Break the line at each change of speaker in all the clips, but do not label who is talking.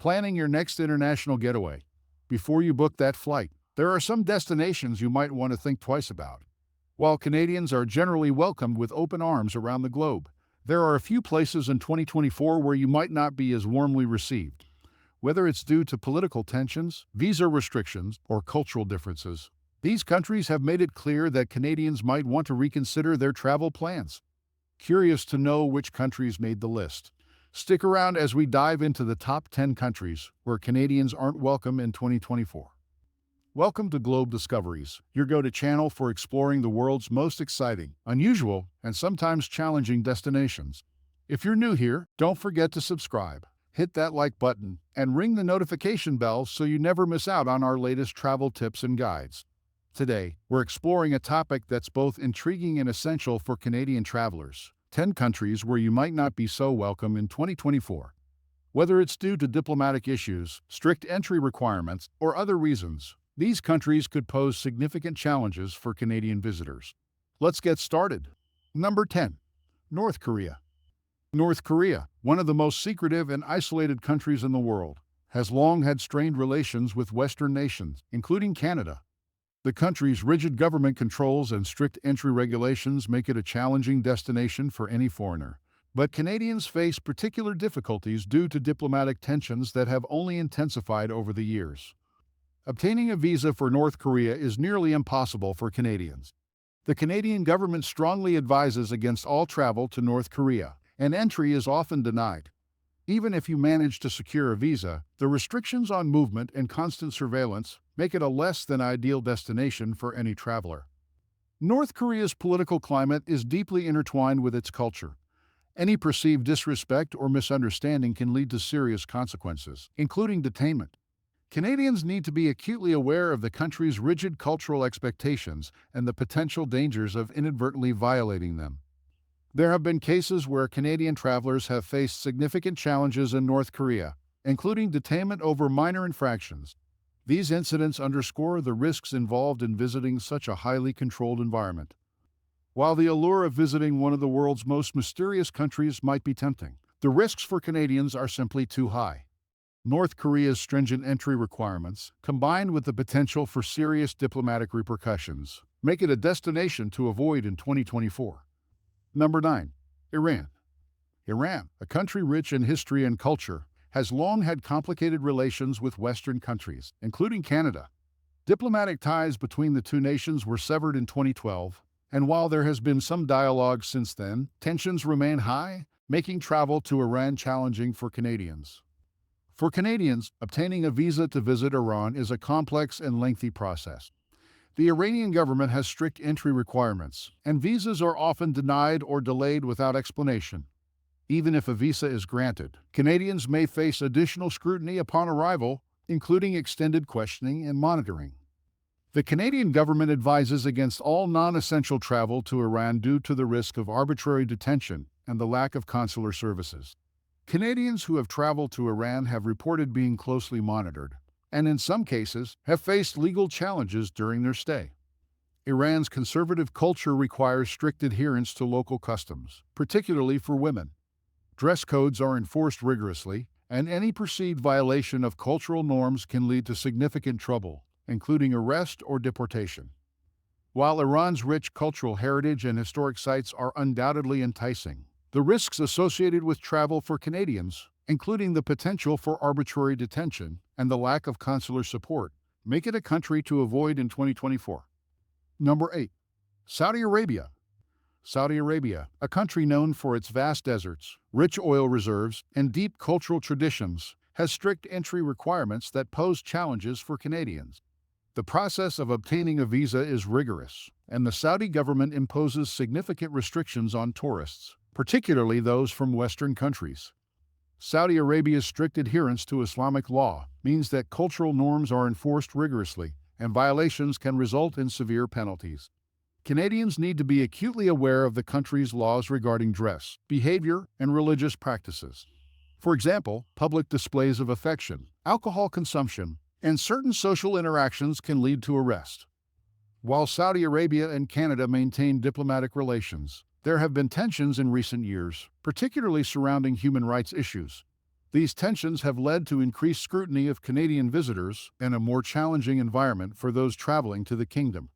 Planning your next international getaway. Before you book that flight, there are some destinations you might want to think twice about. While Canadians are generally welcomed with open arms around the globe, there are a few places in 2024 where you might not be as warmly received. Whether it's due to political tensions, visa restrictions, or cultural differences, these countries have made it clear that Canadians might want to reconsider their travel plans. Curious to know which countries made the list? Stick around as we dive into the top 10 countries where Canadians aren't welcome in 2024. Welcome to Globe Discoveries, your go-to channel for exploring the world's most exciting, unusual, and sometimes challenging destinations. If you're new here, don't forget to subscribe, hit that like button, and ring the notification bell so you never miss out on our latest travel tips and guides. Today, we're exploring a topic that's both intriguing and essential for Canadian travelers: 10 countries where you might not be so welcome in 2024. Whether it's due to diplomatic issues, strict entry requirements, or other reasons, these countries could pose significant challenges for Canadian visitors. Let's get started. Number 10. North Korea. North Korea, one of the most secretive and isolated countries in the world, has long had strained relations with Western nations, including Canada. The country's rigid government controls and strict entry regulations make it a challenging destination for any foreigner. But Canadians face particular difficulties due to diplomatic tensions that have only intensified over the years. Obtaining a visa for North Korea is nearly impossible for Canadians. The Canadian government strongly advises against all travel to North Korea, and entry is often denied. Even if you manage to secure a visa, the restrictions on movement and constant surveillance make it a less than ideal destination for any traveler. North Korea's political climate is deeply intertwined with its culture. Any perceived disrespect or misunderstanding can lead to serious consequences, including detainment. Canadians need to be acutely aware of the country's rigid cultural expectations and the potential dangers of inadvertently violating them. There have been cases where Canadian travelers have faced significant challenges in North Korea, including detainment over minor infractions. These incidents underscore the risks involved in visiting such a highly controlled environment. While the allure of visiting one of the world's most mysterious countries might be tempting, the risks for Canadians are simply too high. North Korea's stringent entry requirements, combined with the potential for serious diplomatic repercussions, make it a destination to avoid in 2024. Number 9. Iran. Iran, a country rich in history and culture, has long had complicated relations with Western countries, including Canada. Diplomatic ties between the two nations were severed in 2012, and while there has been some dialogue since then, tensions remain high, making travel to Iran challenging for Canadians. For Canadians, obtaining a visa to visit Iran is a complex and lengthy process. The Iranian government has strict entry requirements, and visas are often denied or delayed without explanation. Even if a visa is granted, Canadians may face additional scrutiny upon arrival, including extended questioning and monitoring. The Canadian government advises against all non-essential travel to Iran due to the risk of arbitrary detention and the lack of consular services. Canadians who have traveled to Iran have reported being closely monitored, and in some cases have faced legal challenges during their stay. Iran's conservative culture requires strict adherence to local customs, particularly for women. Dress codes are enforced rigorously, and any perceived violation of cultural norms can lead to significant trouble, including arrest or deportation. While Iran's rich cultural heritage and historic sites are undoubtedly enticing, the risks associated with travel for Canadians, including the potential for arbitrary detention and the lack of consular support, make it a country to avoid in 2024. Number 8. Saudi Arabia. Saudi Arabia, a country known for its vast deserts, rich oil reserves, and deep cultural traditions, has strict entry requirements that pose challenges for Canadians. The process of obtaining a visa is rigorous, and the Saudi government imposes significant restrictions on tourists, particularly those from Western countries. Saudi Arabia's strict adherence to Islamic law means that cultural norms are enforced rigorously, and violations can result in severe penalties. Canadians need to be acutely aware of the country's laws regarding dress, behavior, and religious practices. For example, public displays of affection, alcohol consumption, and certain social interactions can lead to arrest. While Saudi Arabia and Canada maintain diplomatic relations, there have been tensions in recent years, particularly surrounding human rights issues. These tensions have led to increased scrutiny of Canadian visitors and a more challenging environment for those traveling to the kingdom.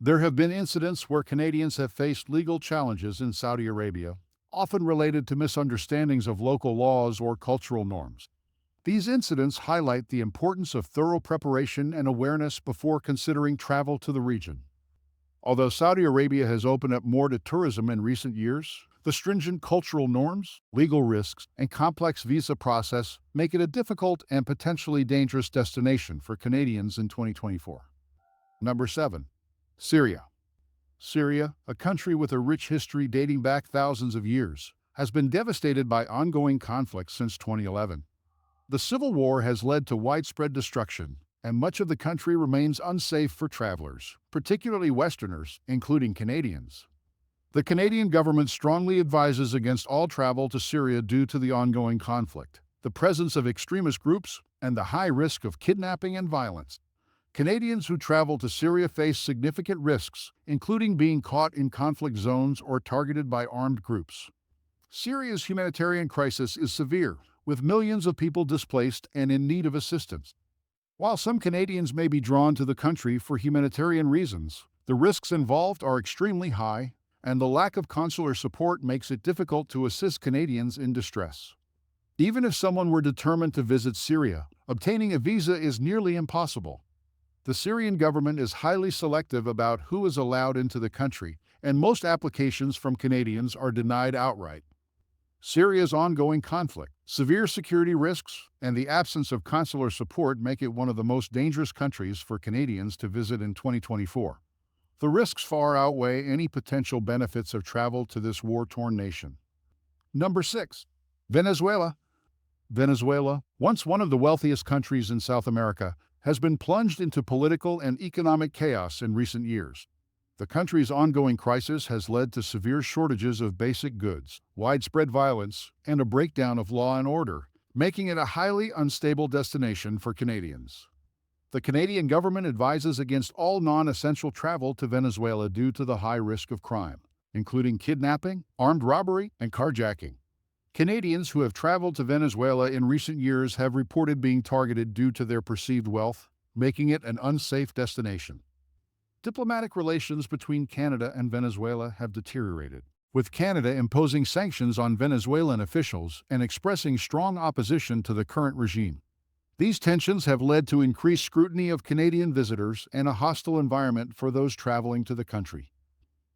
There have been incidents where Canadians have faced legal challenges in Saudi Arabia, often related to misunderstandings of local laws or cultural norms. These incidents highlight the importance of thorough preparation and awareness before considering travel to the region. Although Saudi Arabia has opened up more to tourism in recent years, the stringent cultural norms, legal risks, and complex visa process make it a difficult and potentially dangerous destination for Canadians in 2024. Number 7. Syria. Syria, a country with a rich history dating back thousands of years, has been devastated by ongoing conflicts since 2011. The civil war has led to widespread destruction, and much of the country remains unsafe for travelers, particularly Westerners, including Canadians. The Canadian government strongly advises against all travel to Syria due to the ongoing conflict, the presence of extremist groups, and the high risk of kidnapping and violence. Canadians who travel to Syria face significant risks, including being caught in conflict zones or targeted by armed groups. Syria's humanitarian crisis is severe, with millions of people displaced and in need of assistance. While some Canadians may be drawn to the country for humanitarian reasons, the risks involved are extremely high, and the lack of consular support makes it difficult to assist Canadians in distress. Even if someone were determined to visit Syria, obtaining a visa is nearly impossible. The Syrian government is highly selective about who is allowed into the country, and most applications from Canadians are denied outright. Syria's ongoing conflict, severe security risks, and the absence of consular support make it one of the most dangerous countries for Canadians to visit in 2024. The risks far outweigh any potential benefits of travel to this war-torn nation. Number 6. Venezuela. Venezuela, once one of the wealthiest countries in South America, has been plunged into political and economic chaos in recent years. The country's ongoing crisis has led to severe shortages of basic goods, widespread violence, and a breakdown of law and order, making it a highly unstable destination for Canadians. The Canadian government advises against all non-essential travel to Venezuela due to the high risk of crime, including kidnapping, armed robbery, and carjacking. Canadians who have traveled to Venezuela in recent years have reported being targeted due to their perceived wealth, making it an unsafe destination. Diplomatic relations between Canada and Venezuela have deteriorated, with Canada imposing sanctions on Venezuelan officials and expressing strong opposition to the current regime. These tensions have led to increased scrutiny of Canadian visitors and a hostile environment for those traveling to the country.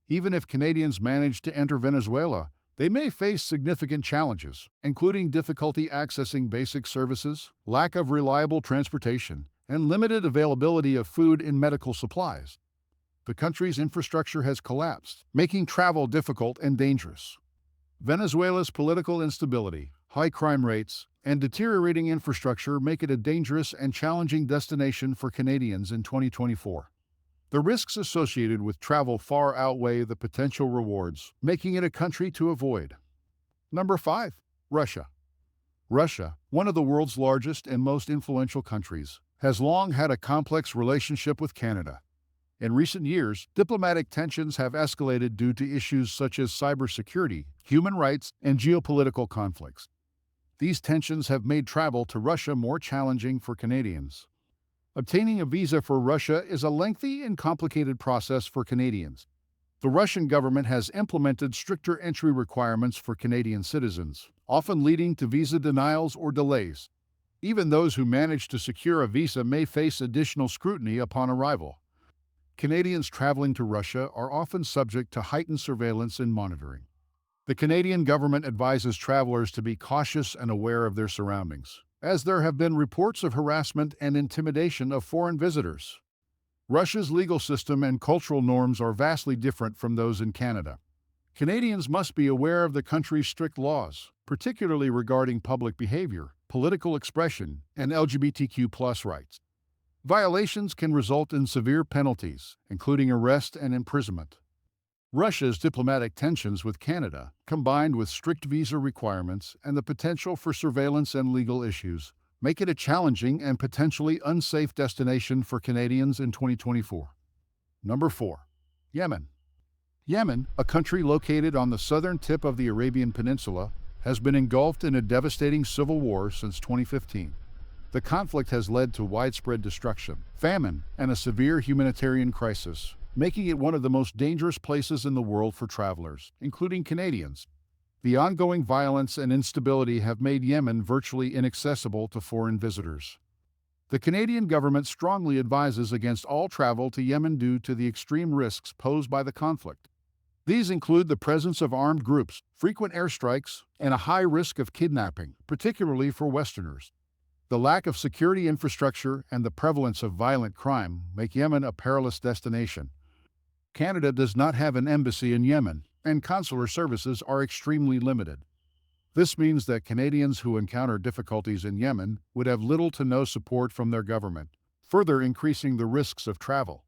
Even if Canadians manage to enter Venezuela, they may face significant challenges, including difficulty accessing basic services, lack of reliable transportation, and limited availability of food and medical supplies. The country's infrastructure has collapsed, making travel difficult and dangerous. Venezuela's political instability, high crime rates, and deteriorating infrastructure make it a dangerous and challenging destination for Canadians in 2024. The risks associated with travel far outweigh the potential rewards, making it a country to avoid. Number 5. Russia. Russia, one of the world's largest and most influential countries, has long had a complex relationship with Canada. In recent years, diplomatic tensions have escalated due to issues such as cybersecurity, human rights, and geopolitical conflicts. These tensions have made travel to Russia more challenging for Canadians. Obtaining a visa for Russia is a lengthy and complicated process for Canadians. The Russian government has implemented stricter entry requirements for Canadian citizens, often leading to visa denials or delays. Even those who manage to secure a visa may face additional scrutiny upon arrival. Canadians traveling to Russia are often subject to heightened surveillance and monitoring. The Canadian government advises travelers to be cautious and aware of their surroundings, as there have been reports of harassment and intimidation of foreign visitors. Russia's legal system and cultural norms are vastly different from those in Canada. Canadians must be aware of the country's strict laws, particularly regarding public behavior, political expression, and LGBTQ+ rights. Violations can result in severe penalties, including arrest and imprisonment. Russia's diplomatic tensions with Canada, combined with strict visa requirements and the potential for surveillance and legal issues, make it a challenging and potentially unsafe destination for Canadians in 2024. Number 4. Yemen. Yemen, a country located on the southern tip of the Arabian Peninsula, has been engulfed in a devastating civil war since 2015. The conflict has led to widespread destruction, famine, and a severe humanitarian crisis, making it one of the most dangerous places in the world for travelers, including Canadians. The ongoing violence and instability have made Yemen virtually inaccessible to foreign visitors. The Canadian government strongly advises against all travel to Yemen due to the extreme risks posed by the conflict. These include the presence of armed groups, frequent airstrikes, and a high risk of kidnapping, particularly for Westerners. The lack of security infrastructure and the prevalence of violent crime make Yemen a perilous destination. Canada does not have an embassy in Yemen, and consular services are extremely limited. This means that Canadians who encounter difficulties in Yemen would have little to no support from their government, further increasing the risks of travel.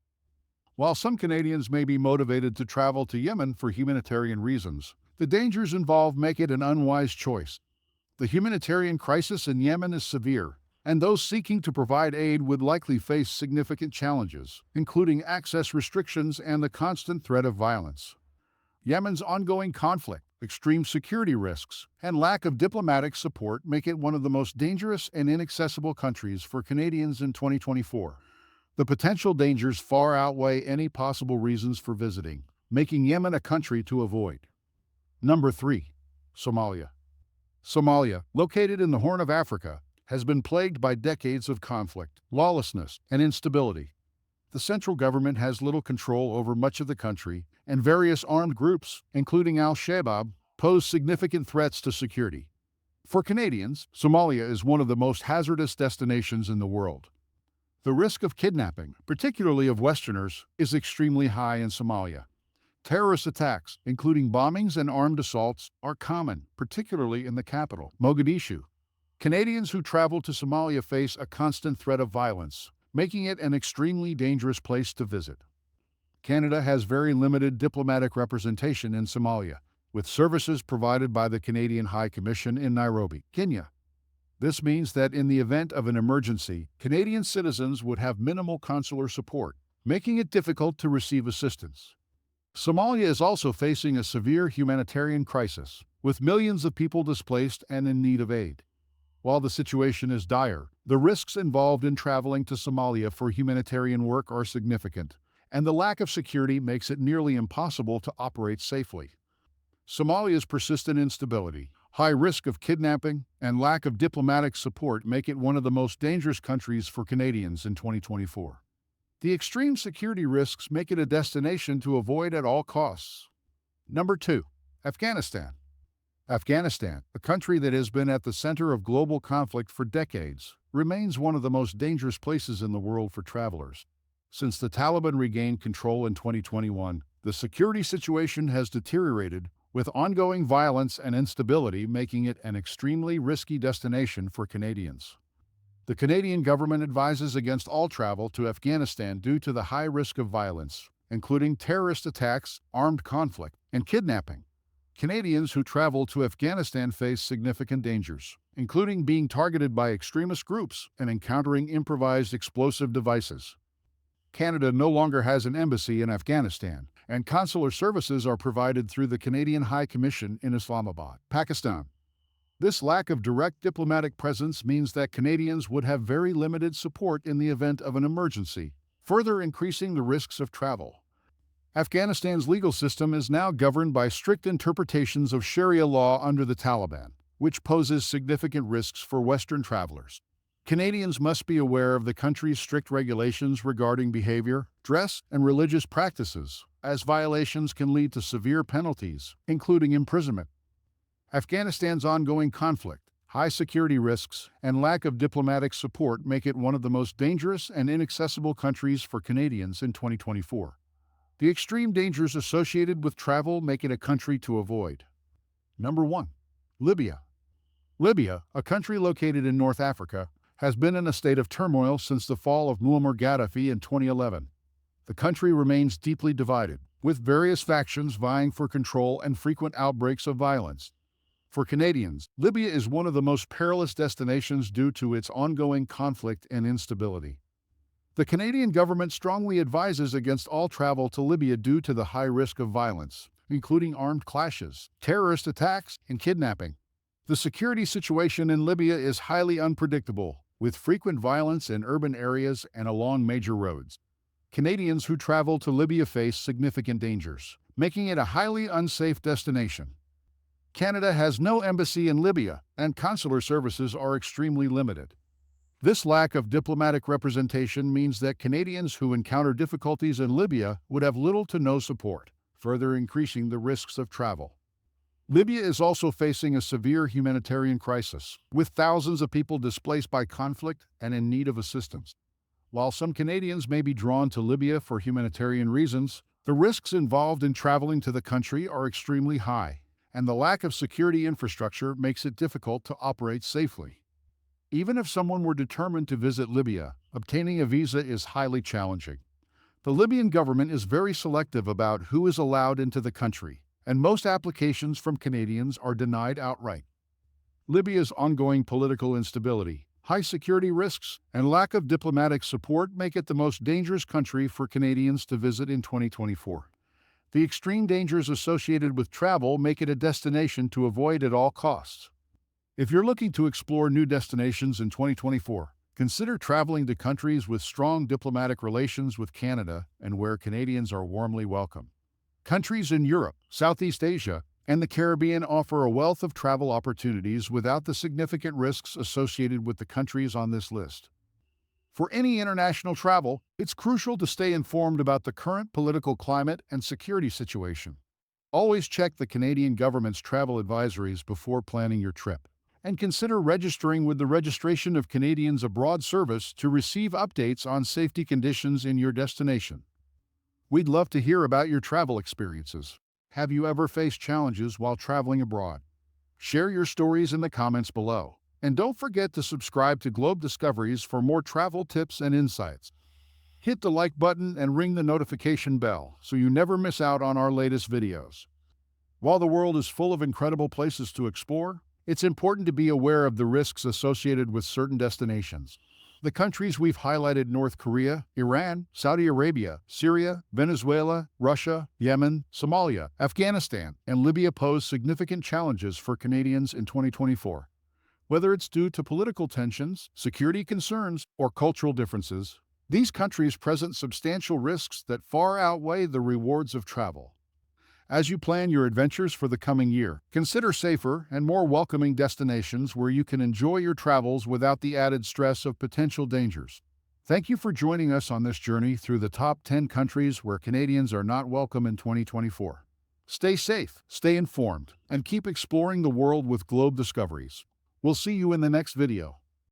While some Canadians may be motivated to travel to Yemen for humanitarian reasons, the dangers involved make it an unwise choice. The humanitarian crisis in Yemen is severe, and those seeking to provide aid would likely face significant challenges, including access restrictions and the constant threat of violence. Yemen's ongoing conflict, extreme security risks, and lack of diplomatic support make it one of the most dangerous and inaccessible countries for Canadians in 2024. The potential dangers far outweigh any possible reasons for visiting, making Yemen a country to avoid. Number 3. Somalia. Somalia, located in the Horn of Africa, has been plagued by decades of conflict, lawlessness, and instability. The central government has little control over much of the country, and various armed groups, including al-Shabaab, pose significant threats to security. For Canadians, Somalia is one of the most hazardous destinations in the world. The risk of kidnapping, particularly of Westerners, is extremely high in Somalia. Terrorist attacks, including bombings and armed assaults, are common, particularly in the capital, Mogadishu. Canadians who travel to Somalia face a constant threat of violence, making it an extremely dangerous place to visit. Canada has very limited diplomatic representation in Somalia, with services provided by the Canadian High Commission in Nairobi, Kenya. This means that in the event of an emergency, Canadian citizens would have minimal consular support, making it difficult to receive assistance. Somalia is also facing a severe humanitarian crisis, with millions of people displaced and in need of aid. While the situation is dire, the risks involved in traveling to Somalia for humanitarian work are significant, and the lack of security makes it nearly impossible to operate safely. Somalia's persistent instability, high risk of kidnapping, and lack of diplomatic support make it one of the most dangerous countries for Canadians in 2024. The extreme security risks make it a destination to avoid at all costs. Number 2. Afghanistan. Afghanistan, a country that has been at the center of global conflict for decades, remains one of the most dangerous places in the world for travelers. Since the Taliban regained control in 2021, the security situation has deteriorated, with ongoing violence and instability making it an extremely risky destination for Canadians. The Canadian government advises against all travel to Afghanistan due to the high risk of violence, including terrorist attacks, armed conflict, and kidnapping. Canadians who travel to Afghanistan face significant dangers, including being targeted by extremist groups and encountering improvised explosive devices. Canada no longer has an embassy in Afghanistan, and consular services are provided through the Canadian High Commission in Islamabad, Pakistan. This lack of direct diplomatic presence means that Canadians would have very limited support in the event of an emergency, further increasing the risks of travel. Afghanistan's legal system is now governed by strict interpretations of Sharia law under the Taliban, which poses significant risks for Western travelers. Canadians must be aware of the country's strict regulations regarding behavior, dress, and religious practices, as violations can lead to severe penalties, including imprisonment. Afghanistan's ongoing conflict, high security risks, and lack of diplomatic support make it one of the most dangerous and inaccessible countries for Canadians in 2024. The extreme dangers associated with travel make it a country to avoid. Number 1. Libya. Libya, a country located in North Africa, has been in a state of turmoil since the fall of Muammar Gaddafi in 2011. The country remains deeply divided, with various factions vying for control and frequent outbreaks of violence. For Canadians, Libya is one of the most perilous destinations due to its ongoing conflict and instability. The Canadian government strongly advises against all travel to Libya due to the high risk of violence, including armed clashes, terrorist attacks, and kidnapping. The security situation in Libya is highly unpredictable, with frequent violence in urban areas and along major roads. Canadians who travel to Libya face significant dangers, making it a highly unsafe destination. Canada has no embassy in Libya, and consular services are extremely limited. This lack of diplomatic representation means that Canadians who encounter difficulties in Libya would have little to no support, further increasing the risks of travel. Libya is also facing a severe humanitarian crisis, with thousands of people displaced by conflict and in need of assistance. While some Canadians may be drawn to Libya for humanitarian reasons, the risks involved in traveling to the country are extremely high, and the lack of security infrastructure makes it difficult to operate safely. Even if someone were determined to visit Libya, obtaining a visa is highly challenging. The Libyan government is very selective about who is allowed into the country, and most applications from Canadians are denied outright. Libya's ongoing political instability, high security risks, and lack of diplomatic support make it the most dangerous country for Canadians to visit in 2024. The extreme dangers associated with travel make it a destination to avoid at all costs. If you're looking to explore new destinations in 2024, consider traveling to countries with strong diplomatic relations with Canada and where Canadians are warmly welcome. Countries in Europe, Southeast Asia, and the Caribbean offer a wealth of travel opportunities without the significant risks associated with the countries on this list. For any international travel, it's crucial to stay informed about the current political climate and security situation. Always check the Canadian government's travel advisories before planning your trip, and consider registering with the Registration of Canadians Abroad Service to receive updates on safety conditions in your destination. We'd love to hear about your travel experiences. Have you ever faced challenges while traveling abroad? Share your stories in the comments below. And don't forget to subscribe to Globe Discoveries for more travel tips and insights. Hit the like button and ring the notification bell so you never miss out on our latest videos. While the world is full of incredible places to explore, it's important to be aware of the risks associated with certain destinations. The countries we've highlighted: North Korea, Iran, Saudi Arabia, Syria, Venezuela, Russia, Yemen, Somalia, Afghanistan, and Libya pose significant challenges for Canadians in 2024. Whether it's due to political tensions, security concerns, or cultural differences, these countries present substantial risks that far outweigh the rewards of travel. As you plan your adventures for the coming year, consider safer and more welcoming destinations where you can enjoy your travels without the added stress of potential dangers. Thank you for joining us on this journey through the top 10 countries where Canadians are not welcome in 2024. Stay safe, stay informed, and keep exploring the world with Globe Discoveries. We'll see you in the next video.